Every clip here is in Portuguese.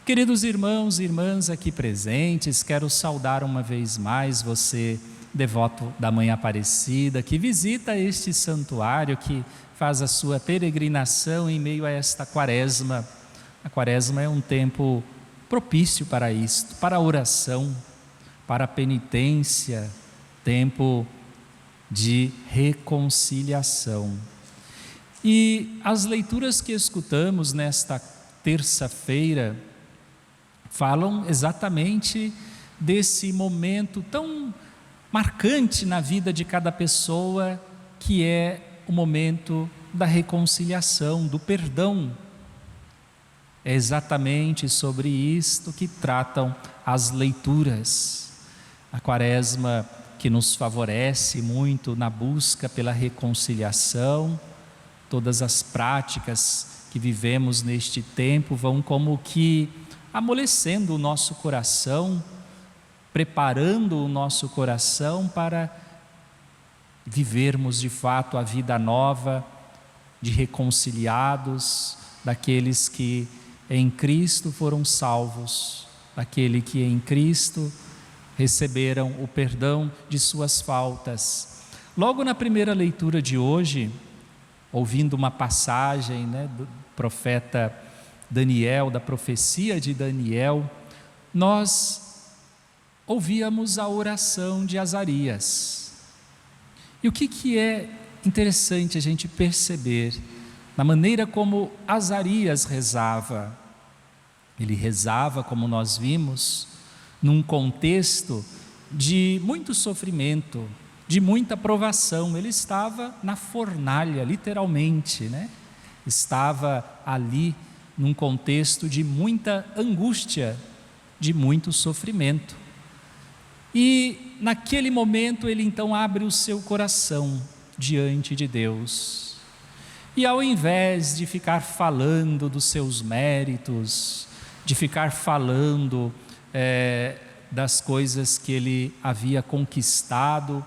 Queridos irmãos e irmãs aqui presentes, quero saudar uma vez mais você, devoto da Mãe Aparecida, que visita este santuário, que faz a sua peregrinação em meio a esta quaresma. A quaresma é um tempo propício para isto, para a oração, para a penitência, tempo de reconciliação. E as leituras que escutamos nesta terça-feira falam exatamente desse momento tão marcante na vida de cada pessoa, que é o momento da reconciliação, do perdão. É exatamente sobre isto que tratam as leituras. A quaresma que nos favorece muito na busca pela reconciliação, todas as práticas que vivemos neste tempo vão como que amolecendo o nosso coração, preparando o nosso coração para vivermos de fato a vida nova, de reconciliados, daqueles que em Cristo foram salvos, daquele que em Cristo receberam o perdão de suas faltas. Logo na primeira leitura de hoje, ouvindo uma passagem, do profeta Daniel, da profecia de Daniel, nós ouvíamos a oração de Azarias. E o que é interessante a gente perceber na maneira como Azarias rezava? Ele rezava, como nós vimos, num contexto de muito sofrimento, de muita provação. Ele estava na fornalha, literalmente, Estava ali num contexto de muita angústia, de muito sofrimento. E naquele momento ele então abre o seu coração diante de Deus. E ao invés de ficar falando dos seus méritos, de ficar falando das coisas que ele havia conquistado,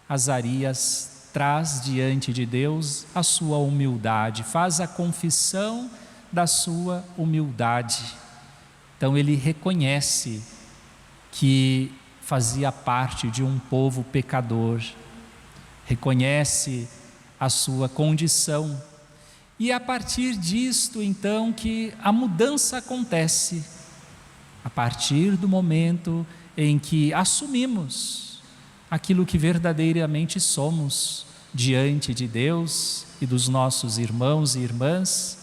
Azarias traz diante de Deus a sua humildade, faz a confissão da sua humildade. Então ele reconhece que fazia parte de um povo pecador, reconhece a sua condição, e a partir disto então que a mudança acontece, a partir do momento em que assumimos aquilo que verdadeiramente somos diante de Deus e dos nossos irmãos e irmãs.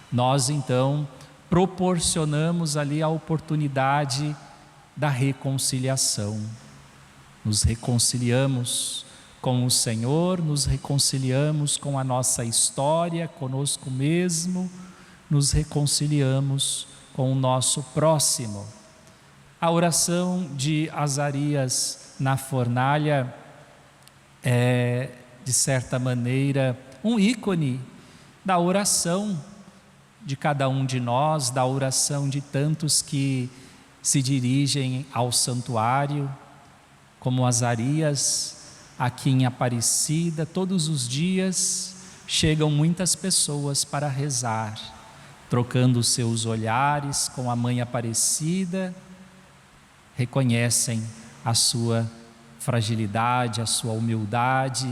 Nós então proporcionamos ali a oportunidade da reconciliação. Nos reconciliamos com o Senhor, nos reconciliamos com a nossa história, conosco mesmo, nos reconciliamos com o nosso próximo. A oração de Azarias na fornalha é, de certa maneira, um ícone da oração de cada um de nós, da oração de tantos que se dirigem ao santuário, como Azarias, aqui em Aparecida. Todos os dias chegam muitas pessoas para rezar, trocando seus olhares com a Mãe Aparecida, reconhecem a sua fragilidade, a sua humildade,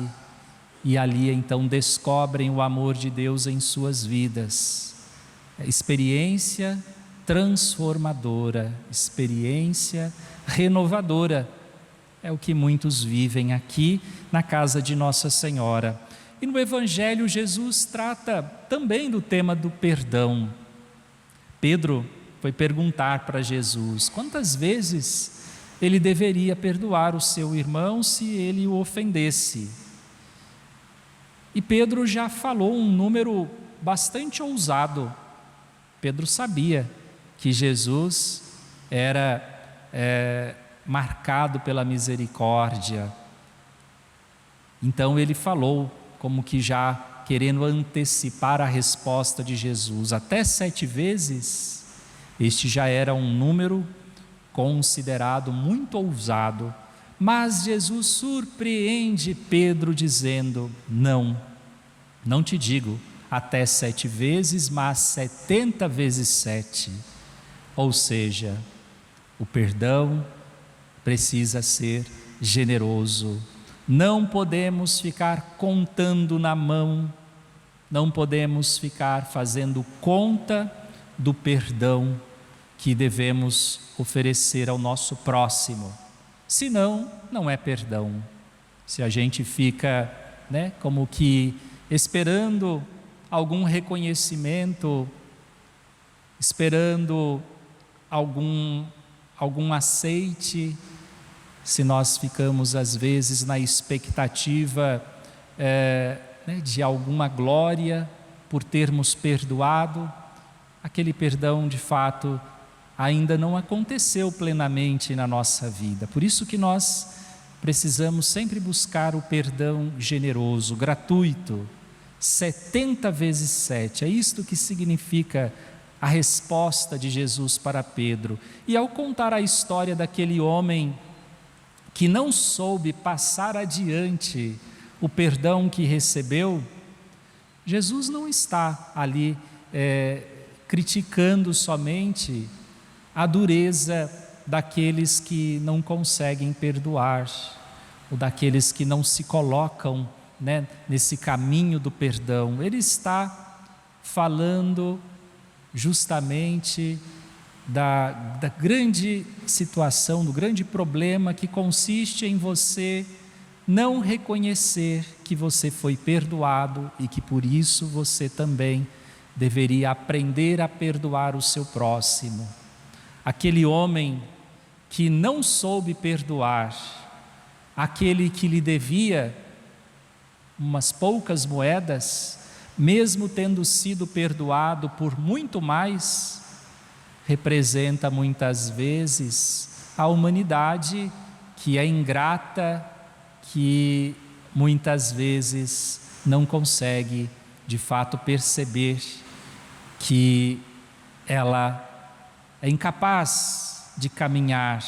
e ali então descobrem o amor de Deus em suas vidas. Experiência transformadora, experiência renovadora, é o que muitos vivem aqui na casa de Nossa Senhora. E no Evangelho Jesus trata também do tema do perdão. Pedro foi perguntar para Jesus quantas vezes ele deveria perdoar o seu irmão se ele o ofendesse. E Pedro já falou um número bastante ousado. Pedro sabia que Jesus era marcado pela misericórdia. Então ele falou, como que já querendo antecipar a resposta de Jesus, até 7 vezes. Este já era um número considerado muito ousado, mas Jesus surpreende Pedro dizendo: não te digo até 7 vezes, mas 70 vezes 7. Ou seja, o perdão precisa ser generoso. Não podemos ficar contando na mão, não podemos ficar fazendo conta do perdão que devemos oferecer ao nosso próximo. Senão, não é perdão. Se a gente fica, como que esperando algum reconhecimento, esperando algum aceite, se nós ficamos às vezes na expectativa de alguma glória por termos perdoado, aquele perdão de fato ainda não aconteceu plenamente na nossa vida. Por isso que nós precisamos sempre buscar o perdão generoso, gratuito, 70 vezes 7, é isto que significa a resposta de Jesus para Pedro. E ao contar a história daquele homem que não soube passar adiante o perdão que recebeu, Jesus não está ali criticando somente a dureza daqueles que não conseguem perdoar, ou daqueles que não se colocam nesse caminho do perdão. Ele está falando justamente da grande situação, do grande problema que consiste em você não reconhecer que você foi perdoado e que por isso você também deveria aprender a perdoar o seu próximo. Aquele homem que não soube perdoar, aquele que lhe devia umas poucas moedas, mesmo tendo sido perdoado por muito mais, representa muitas vezes a humanidade que é ingrata, que muitas vezes não consegue de fato perceber que ela é incapaz de caminhar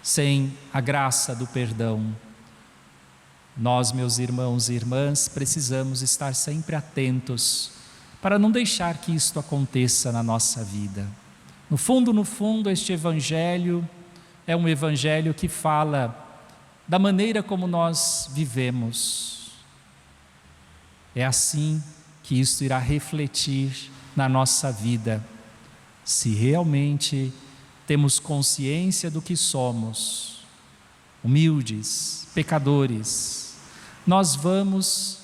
sem a graça do perdão. Nós, meus irmãos e irmãs, precisamos estar sempre atentos para não deixar que isto aconteça na nossa vida. No fundo, este evangelho é um evangelho que fala da maneira como nós vivemos. É assim que isso irá refletir na nossa vida. Se realmente temos consciência do que somos, humildes, pecadores, nós vamos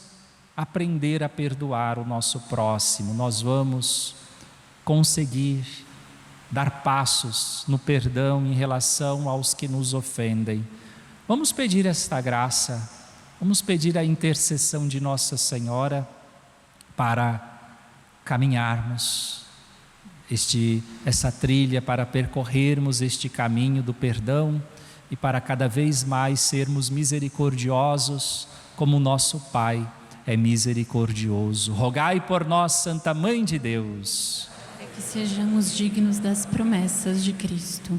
aprender a perdoar o nosso próximo, nós vamos conseguir dar passos no perdão em relação aos que nos ofendem. Vamos pedir esta graça, vamos pedir a intercessão de Nossa Senhora para caminharmos essa trilha, para percorrermos este caminho do perdão e para cada vez mais sermos misericordiosos como nosso Pai é misericordioso. Rogai por nós, Santa Mãe de Deus, para que sejamos dignos das promessas de Cristo.